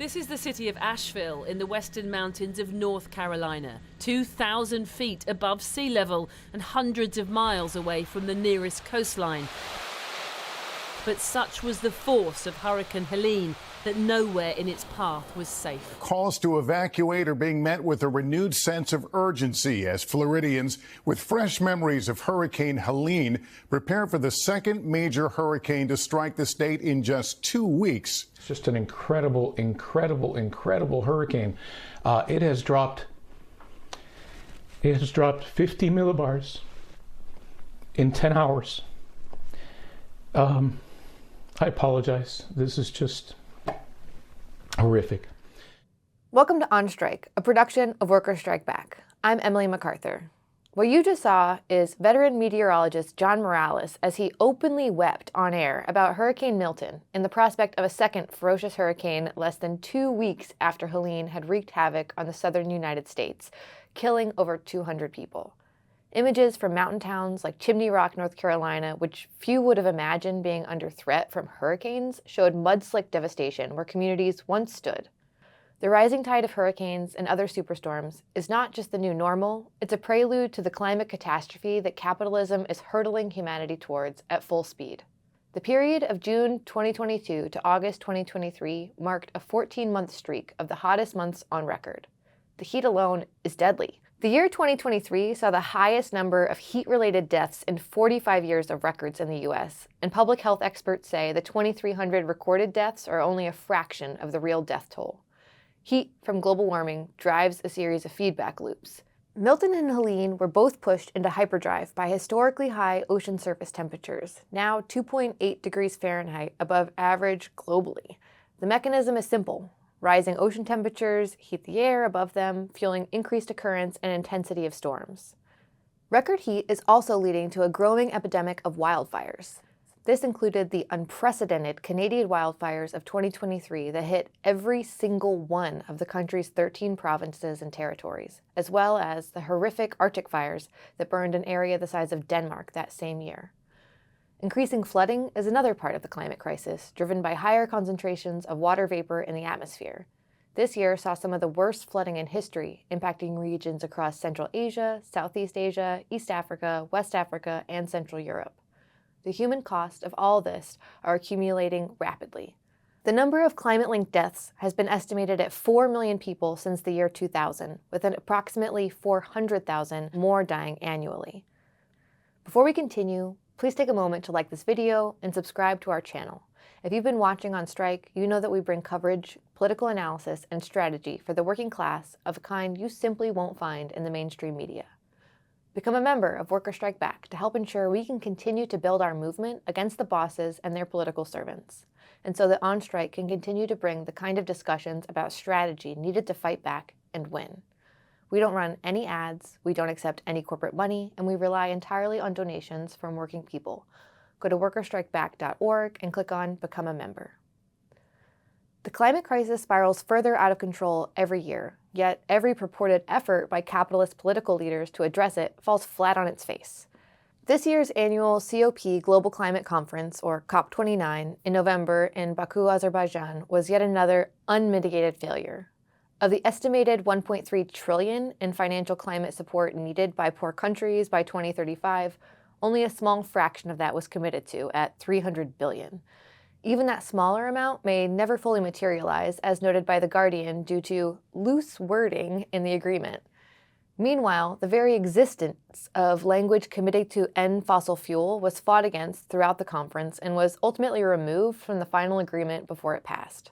This is the city of Asheville in the western mountains of North Carolina, 2,000 feet above sea level and hundreds of miles away from the nearest coastline. But such was the force of Hurricane Helene that nowhere in its path was safe. Calls to evacuate are being met with a renewed sense of urgency as Floridians with fresh memories of Hurricane Helene prepare for the second major hurricane to strike the state in just 2 weeks. It's just an incredible hurricane. It has dropped 50 millibars in 10 hours. I apologize. This is just horrific. Welcome to On Strike, a production of Workers Strike Back. I'm Emily MacArthur. What you just saw is veteran meteorologist John Morales as he openly wept on air about Hurricane Milton and the prospect of a second ferocious hurricane less than 2 weeks after Helene had wreaked havoc on the southern United States, killing over 200 people. Images from mountain towns like Chimney Rock, North Carolina, which few would have imagined being under threat from hurricanes, showed mud-slick devastation where communities once stood. The rising tide of hurricanes and other superstorms is not just the new normal, it's a prelude to the climate catastrophe that capitalism is hurtling humanity towards at full speed. The period of June 2022 to August 2023 marked a 14-month streak of the hottest months on record. The heat alone is deadly. The year 2023 saw the highest number of heat-related deaths in 45 years of records in the U.S., and public health experts say the 2,300 recorded deaths are only a fraction of the real death toll. Heat from global warming drives a series of feedback loops. Milton and Helene were both pushed into hyperdrive by historically high ocean surface temperatures, now 2.8 degrees Fahrenheit above average globally. The mechanism is simple. Rising ocean temperatures heat the air above them, fueling increased occurrence and intensity of storms. Record heat is also leading to a growing epidemic of wildfires. This included the unprecedented Canadian wildfires of 2023 that hit every single one of the country's 13 provinces and territories, as well as the horrific Arctic fires that burned an area the size of Denmark that same year. Increasing flooding is another part of the climate crisis, driven by higher concentrations of water vapor in the atmosphere. This year saw some of the worst flooding in history, impacting regions across Central Asia, Southeast Asia, East Africa, West Africa, and Central Europe. The human cost of all this are accumulating rapidly. The number of climate-linked deaths has been estimated at 4 million people since the year 2000, with approximately 400,000 more dying annually. Before we continue, please take a moment to like this video and subscribe to our channel. If you've been watching On Strike, you know that we bring coverage, political analysis, and strategy for the working class of a kind you simply won't find in the mainstream media. Become a member of Workers Strike Back to help ensure we can continue to build our movement against the bosses and their political servants, and so that On Strike can continue to bring the kind of discussions about strategy needed to fight back and win. We don't run any ads, we don't accept any corporate money, and we rely entirely on donations from working people. Go to workerstrikeback.org and click on Become a Member. The climate crisis spirals further out of control every year, yet every purported effort by capitalist political leaders to address it falls flat on its face. This year's annual COP Global Climate Conference, or COP29, in November in Baku, Azerbaijan, was yet another unmitigated failure. Of the estimated $1.3 trillion in financial climate support needed by poor countries by 2035, only a small fraction of that was committed to, at $300 billion. Even that smaller amount may never fully materialize, as noted by The Guardian, due to loose wording in the agreement. Meanwhile, the very existence of language committing to end fossil fuel was fought against throughout the conference and was ultimately removed from the final agreement before it passed.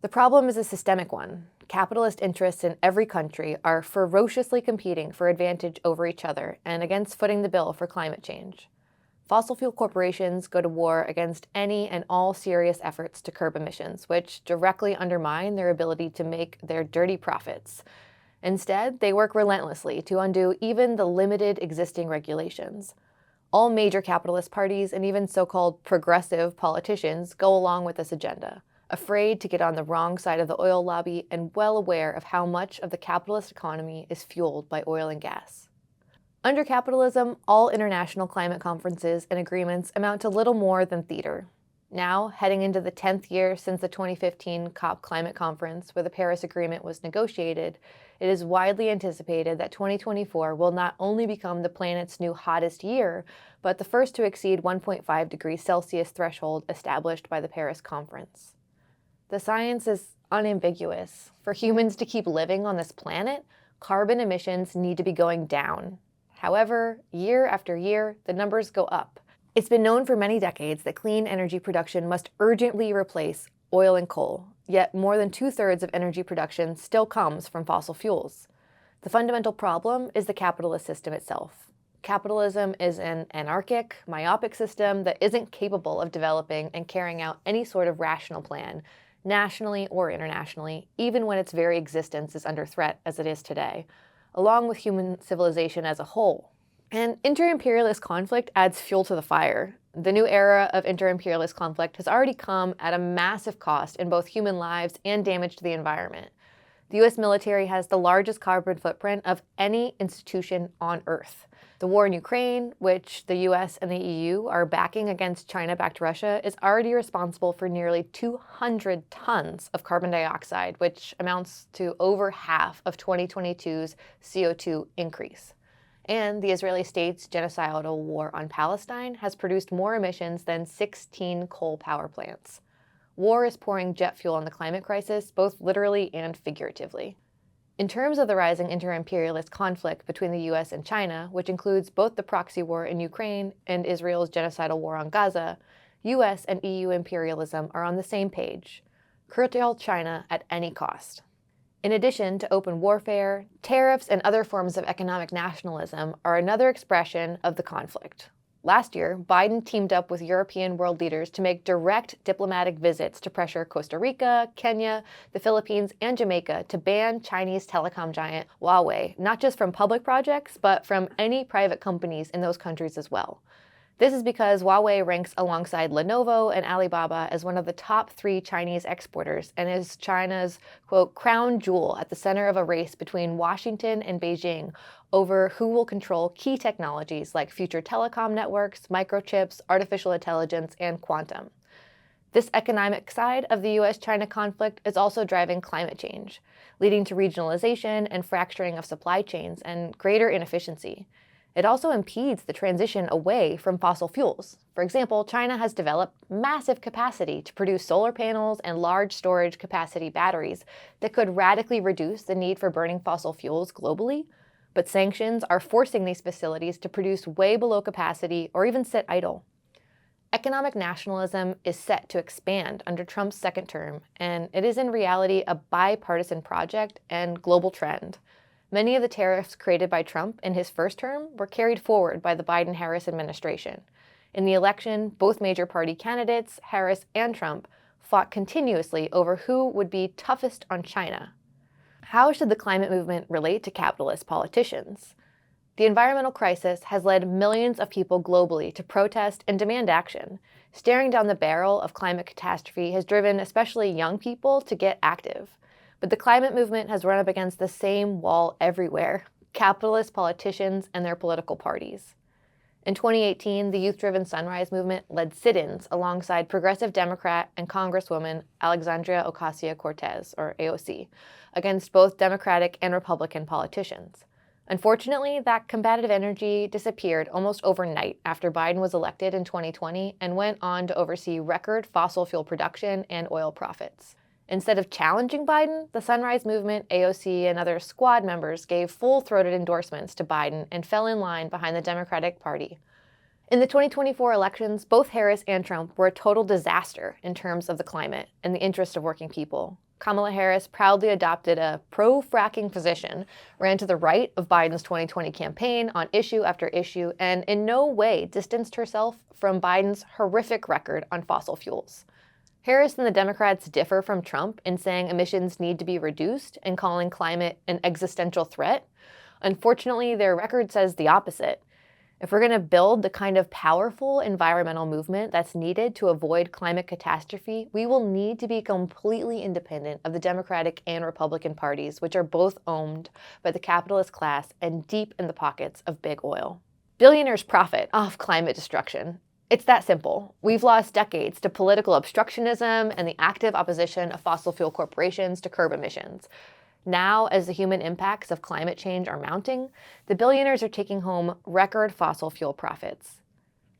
The problem is a systemic one. Capitalist interests in every country are ferociously competing for advantage over each other and against footing the bill for climate change. Fossil fuel corporations go to war against any and all serious efforts to curb emissions, which directly undermine their ability to make their dirty profits. Instead, they work relentlessly to undo even the limited existing regulations. All major capitalist parties and even so-called progressive politicians go along with this agenda, afraid to get on the wrong side of the oil lobby and well aware of how much of the capitalist economy is fueled by oil and gas. Under capitalism, all international climate conferences and agreements amount to little more than theater. Now, heading into the 10th year since the 2015 COP climate conference where the Paris Agreement was negotiated, it is widely anticipated that 2024 will not only become the planet's new hottest year, but the first to exceed 1.5 degrees Celsius threshold established by the Paris Conference. The science is unambiguous. For humans to keep living on this planet, carbon emissions need to be going down. However, year after year, the numbers go up. It's been known for many decades that clean energy production must urgently replace oil and coal, yet more than 2/3 of energy production still comes from fossil fuels. The fundamental problem is the capitalist system itself. Capitalism is an anarchic, myopic system that isn't capable of developing and carrying out any sort of rational plan, nationally or internationally, even when its very existence is under threat as it is today, along with human civilization as a whole. And inter-imperialist conflict adds fuel to the fire. The new era of inter-imperialist conflict has already come at a massive cost in both human lives and damage to the environment. The US military has the largest carbon footprint of any institution on Earth. The war in Ukraine, which the US and the EU are backing against China-backed Russia, is already responsible for nearly 200 tons of carbon dioxide, which amounts to over half of 2022's CO2 increase. And the Israeli state's genocidal war on Palestine has produced more emissions than 16 coal power plants. War is pouring jet fuel on the climate crisis, both literally and figuratively. In terms of the rising inter-imperialist conflict between the US and China, which includes both the proxy war in Ukraine and Israel's genocidal war on Gaza, US and EU imperialism are on the same page: curtail China at any cost. In addition to open warfare, tariffs and other forms of economic nationalism are another expression of the conflict. Last year, Biden teamed up with European world leaders to make direct diplomatic visits to pressure Costa Rica, Kenya, the Philippines, and Jamaica to ban Chinese telecom giant Huawei, not just from public projects, but from any private companies in those countries as well. This is because Huawei ranks alongside Lenovo and Alibaba as one of the top 3 Chinese exporters and is China's, quote, crown jewel at the center of a race between Washington and Beijing over who will control key technologies like future telecom networks, microchips, artificial intelligence, and quantum. This economic side of the US-China conflict is also driving climate change, leading to regionalization and fracturing of supply chains and greater inefficiency. It also impedes the transition away from fossil fuels. For example, China has developed massive capacity to produce solar panels and large storage capacity batteries that could radically reduce the need for burning fossil fuels globally, but sanctions are forcing these facilities to produce way below capacity or even sit idle. Economic nationalism is set to expand under Trump's second term, and it is in reality a bipartisan project and global trend. Many of the tariffs created by Trump in his first term were carried forward by the Biden-Harris administration. In the election, both major party candidates, Harris and Trump, fought continuously over who would be toughest on China. How should the climate movement relate to capitalist politicians? The environmental crisis has led millions of people globally to protest and demand action. Staring down the barrel of climate catastrophe has driven especially young people to get active. But the climate movement has run up against the same wall everywhere: capitalist politicians and their political parties. In 2018, the youth-driven Sunrise Movement led sit-ins alongside progressive Democrat and Congresswoman Alexandria Ocasio-Cortez, or AOC, against both Democratic and Republican politicians. Unfortunately, that combative energy disappeared almost overnight after Biden was elected in 2020 and went on to oversee record fossil fuel production and oil profits. Instead of challenging Biden, the Sunrise Movement, AOC, and other squad members gave full-throated endorsements to Biden and fell in line behind the Democratic Party. In the 2024 elections, both Harris and Trump were a total disaster in terms of the climate and the interest of working people. Kamala Harris proudly adopted a pro-fracking position, ran to the right of Biden's 2020 campaign on issue after issue, and in no way distanced herself from Biden's horrific record on fossil fuels. Harris and the Democrats differ from Trump in saying emissions need to be reduced and calling climate an existential threat. Unfortunately, their record says the opposite. If we're going to build the kind of powerful environmental movement that's needed to avoid climate catastrophe, we will need to be completely independent of the Democratic and Republican parties, which are both owned by the capitalist class and deep in the pockets of big oil. Billionaires profit off climate destruction. It's that simple. We've lost decades to political obstructionism and the active opposition of fossil fuel corporations to curb emissions. Now, as the human impacts of climate change are mounting, the billionaires are taking home record fossil fuel profits.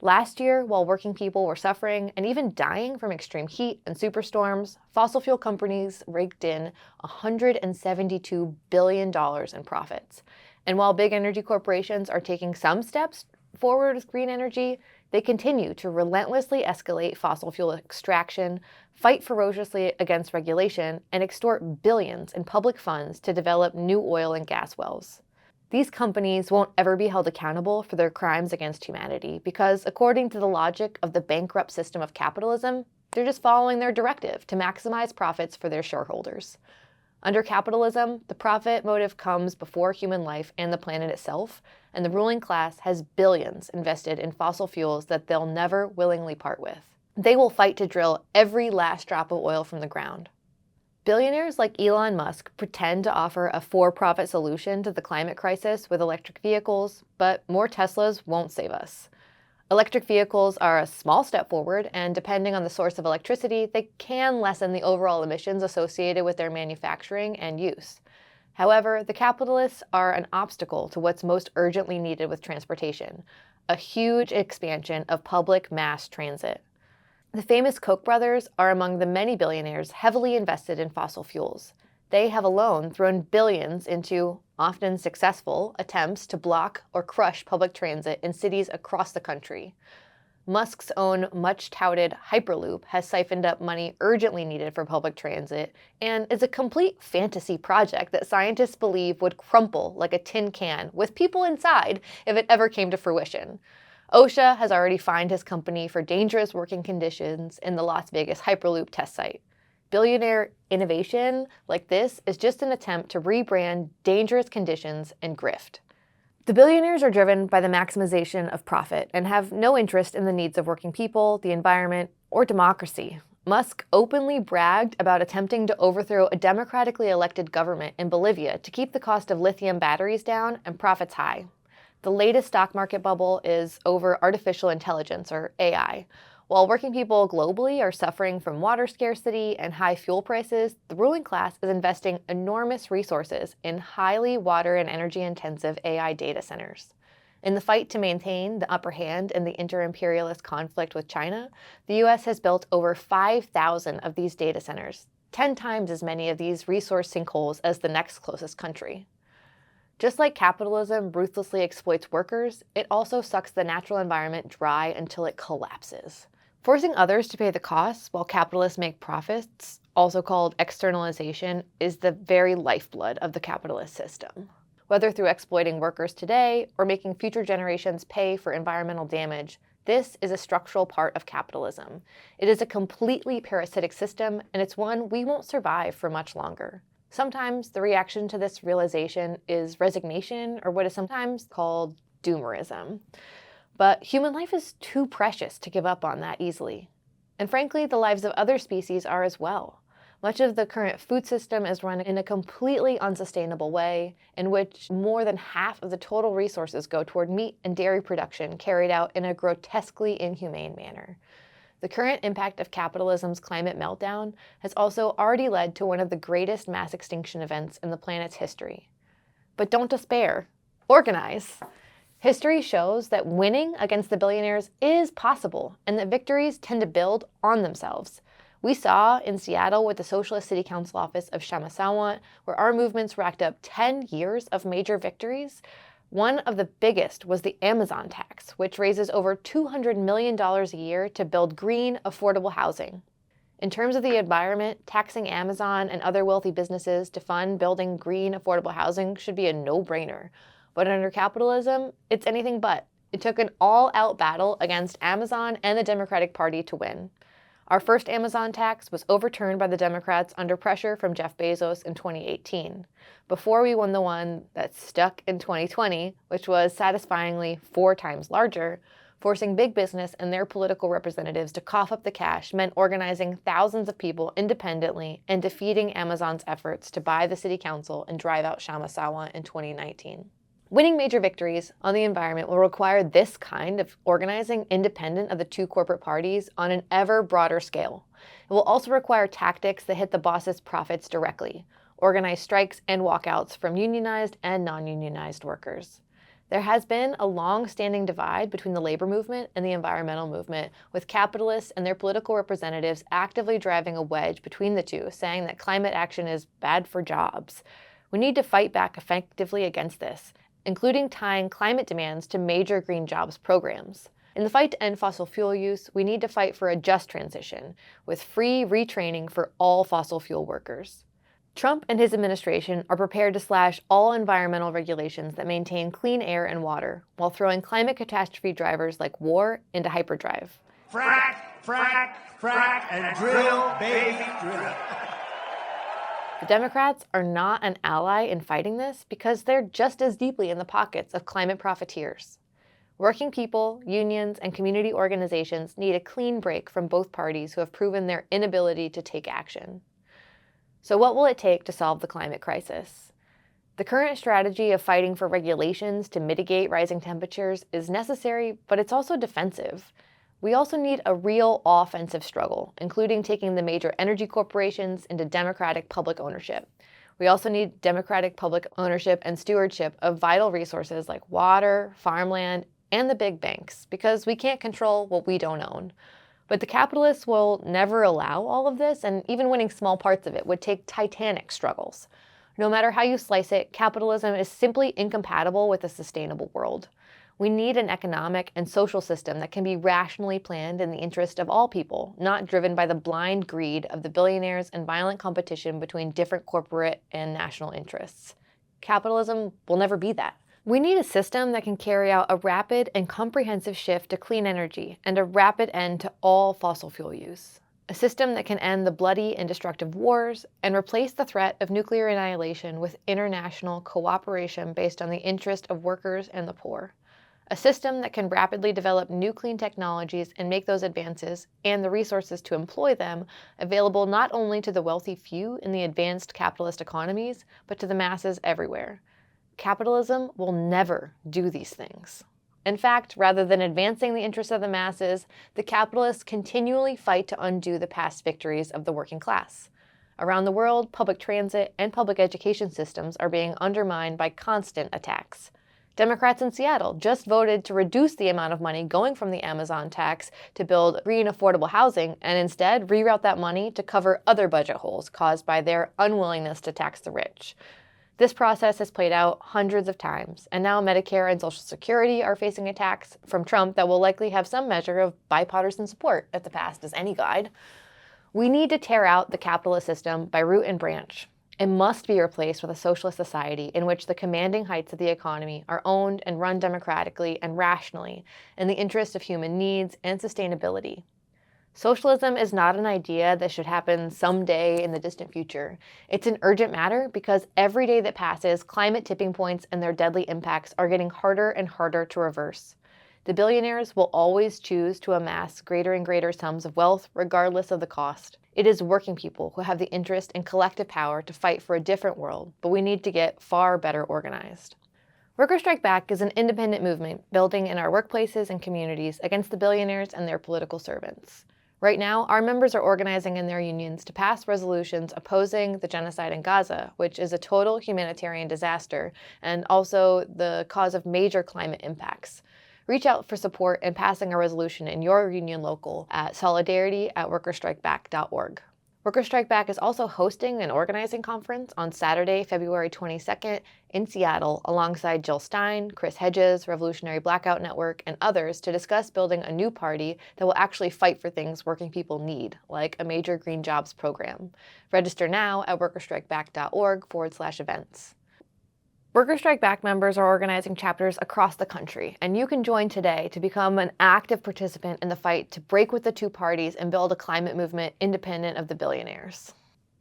Last year, while working people were suffering and even dying from extreme heat and superstorms, fossil fuel companies raked in $172 billion in profits. And while big energy corporations are taking some steps forward with green energy, they continue to relentlessly escalate fossil fuel extraction, fight ferociously against regulation, and extort billions in public funds to develop new oil and gas wells. These companies won't ever be held accountable for their crimes against humanity because, according to the logic of the bankrupt system of capitalism, they're just following their directive to maximize profits for their shareholders. Under capitalism, the profit motive comes before human life and the planet itself, and the ruling class has billions invested in fossil fuels that they'll never willingly part with. They will fight to drill every last drop of oil from the ground. Billionaires like Elon Musk pretend to offer a for-profit solution to the climate crisis with electric vehicles, but more Teslas won't save us. Electric vehicles are a small step forward, and depending on the source of electricity, they can lessen the overall emissions associated with their manufacturing and use. However, the capitalists are an obstacle to what's most urgently needed with transportation: a huge expansion of public mass transit. The famous Koch brothers are among the many billionaires heavily invested in fossil fuels. They have alone thrown billions into, often successful, attempts to block or crush public transit in cities across the country. Musk's own much-touted Hyperloop has siphoned up money urgently needed for public transit and is a complete fantasy project that scientists believe would crumple like a tin can with people inside if it ever came to fruition. OSHA has already fined his company for dangerous working conditions in the Las Vegas Hyperloop test site. Billionaire innovation like this is just an attempt to rebrand dangerous conditions and grift. The billionaires are driven by the maximization of profit and have no interest in the needs of working people, the environment, or democracy. Musk openly bragged about attempting to overthrow a democratically elected government in Bolivia to keep the cost of lithium batteries down and profits high. The latest stock market bubble is over artificial intelligence, or AI. While working people globally are suffering from water scarcity and high fuel prices, the ruling class is investing enormous resources in highly water and energy-intensive AI data centers. In the fight to maintain the upper hand in the inter-imperialist conflict with China, the U.S. has built over 5,000 of these data centers, 10 times as many of these resource sinkholes as the next closest country. Just like capitalism ruthlessly exploits workers, it also sucks the natural environment dry until it collapses. Forcing others to pay the costs while capitalists make profits, also called externalization, is the very lifeblood of the capitalist system. Whether through exploiting workers today or making future generations pay for environmental damage, this is a structural part of capitalism. It is a completely parasitic system, and it's one we won't survive for much longer. Sometimes the reaction to this realization is resignation, or what is sometimes called doomerism. But human life is too precious to give up on that easily. And frankly, the lives of other species are as well. Much of the current food system is run in a completely unsustainable way, in which more than half of the total resources go toward meat and dairy production carried out in a grotesquely inhumane manner. The current impact of capitalism's climate meltdown has also already led to one of the greatest mass extinction events in the planet's history. But don't despair. Organize. History shows that winning against the billionaires is possible, and that victories tend to build on themselves. We saw in Seattle with the Socialist City Council office of Shamasawa, where our movements racked up 10 years of major victories. One of the biggest was the Amazon tax, which raises over $200 million a year to build green, affordable housing. In terms of the environment, taxing Amazon and other wealthy businesses to fund building green, affordable housing should be a no-brainer. But under capitalism, it's anything but. It took an all-out battle against Amazon and the Democratic Party to win. Our first Amazon tax was overturned by the Democrats under pressure from Jeff Bezos in 2018, before we won the one that stuck in 2020, which was satisfyingly 4 times larger. Forcing big business and their political representatives to cough up the cash meant organizing thousands of people independently and defeating Amazon's efforts to buy the city council and drive out Shamasawa in 2019. Winning major victories on the environment will require this kind of organizing independent of the two corporate parties on an ever broader scale. It will also require tactics that hit the boss's profits directly, organized strikes and walkouts from unionized and non-unionized workers. There has been a long-standing divide between the labor movement and the environmental movement, with capitalists and their political representatives actively driving a wedge between the two, saying that climate action is bad for jobs. We need to fight back effectively against this, including tying climate demands to major green jobs programs. In the fight to end fossil fuel use, we need to fight for a just transition, with free retraining for all fossil fuel workers. Trump and his administration are prepared to slash all environmental regulations that maintain clean air and water, while throwing climate catastrophe drivers like war into hyperdrive. Frack, frack, frack, and drill, baby, drill. The Democrats are not an ally in fighting this because they're just as deeply in the pockets of climate profiteers. Working people, unions, and community organizations need a clean break from both parties who have proven their inability to take action. So what will it take to solve the climate crisis? The current strategy of fighting for regulations to mitigate rising temperatures is necessary, but it's also defensive. We also need a real offensive struggle, including taking the major energy corporations into democratic public ownership. We also need democratic public ownership and stewardship of vital resources like water, farmland, and the big banks, because we can't control what we don't own. But the capitalists will never allow all of this, and even winning small parts of it would take titanic struggles. No matter how you slice it, capitalism is simply incompatible with a sustainable world. We need an economic and social system that can be rationally planned in the interest of all people, not driven by the blind greed of the billionaires and violent competition between different corporate and national interests. Capitalism will never be that. We need a system that can carry out a rapid and comprehensive shift to clean energy and a rapid end to all fossil fuel use. A system that can end the bloody and destructive wars and replace the threat of nuclear annihilation with international cooperation based on the interest of workers and the poor. A system that can rapidly develop new clean technologies and make those advances, and the resources to employ them, available not only to the wealthy few in the advanced capitalist economies, but to the masses everywhere. Capitalism will never do these things. In fact, rather than advancing the interests of the masses, the capitalists continually fight to undo the past victories of the working class. Around the world, public transit and public education systems are being undermined by constant attacks. Democrats in Seattle just voted to reduce the amount of money going from the Amazon tax to build green affordable housing, and instead reroute that money to cover other budget holes caused by their unwillingness to tax the rich. This process has played out hundreds of times, and now Medicare and Social Security are facing attacks from Trump that will likely have some measure of bipartisan support if the past is any guide. We need to tear out the capitalist system by root and branch. It must be replaced with a socialist society in which the commanding heights of the economy are owned and run democratically and rationally in the interest of human needs and sustainability. Socialism is not an idea that should happen someday in the distant future. It's an urgent matter because every day that passes, climate tipping points and their deadly impacts are getting harder and harder to reverse. The billionaires will always choose to amass greater and greater sums of wealth regardless of the cost. It is working people who have the interest and collective power to fight for a different world, but we need to get far better organized. Workers Strike Back is an independent movement building in our workplaces and communities against the billionaires and their political servants. Right now, our members are organizing in their unions to pass resolutions opposing the genocide in Gaza, which is a total humanitarian disaster and also the cause of major climate impacts. Reach out for support in passing a resolution in your union local at solidarity@workerstrikeback.org. Workers Strike Back is also hosting an organizing conference on Saturday, February 22nd in Seattle alongside Jill Stein, Chris Hedges, Revolutionary Blackout Network, and others to discuss building a new party that will actually fight for things working people need, like a major green jobs program. Register now at workerstrikeback.org/events. Workers Strike Back members are organizing chapters across the country, and you can join today to become an active participant in the fight to break with the two parties and build a climate movement independent of the billionaires.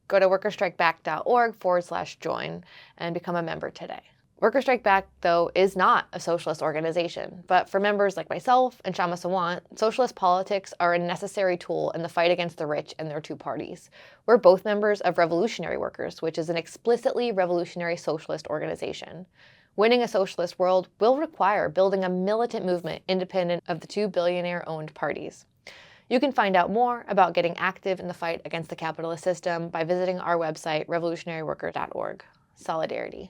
Go to workerstrikeback.org/join and become a member today. Workers Strike Back, though, is not a socialist organization, but for members like myself and Shama Sawant, socialist politics are a necessary tool in the fight against the rich and their two parties. We're both members of Revolutionary Workers, which is an explicitly revolutionary socialist organization. Winning a socialist world will require building a militant movement independent of the two billionaire-owned parties. You can find out more about getting active in the fight against the capitalist system by visiting our website, revolutionaryworker.org. Solidarity.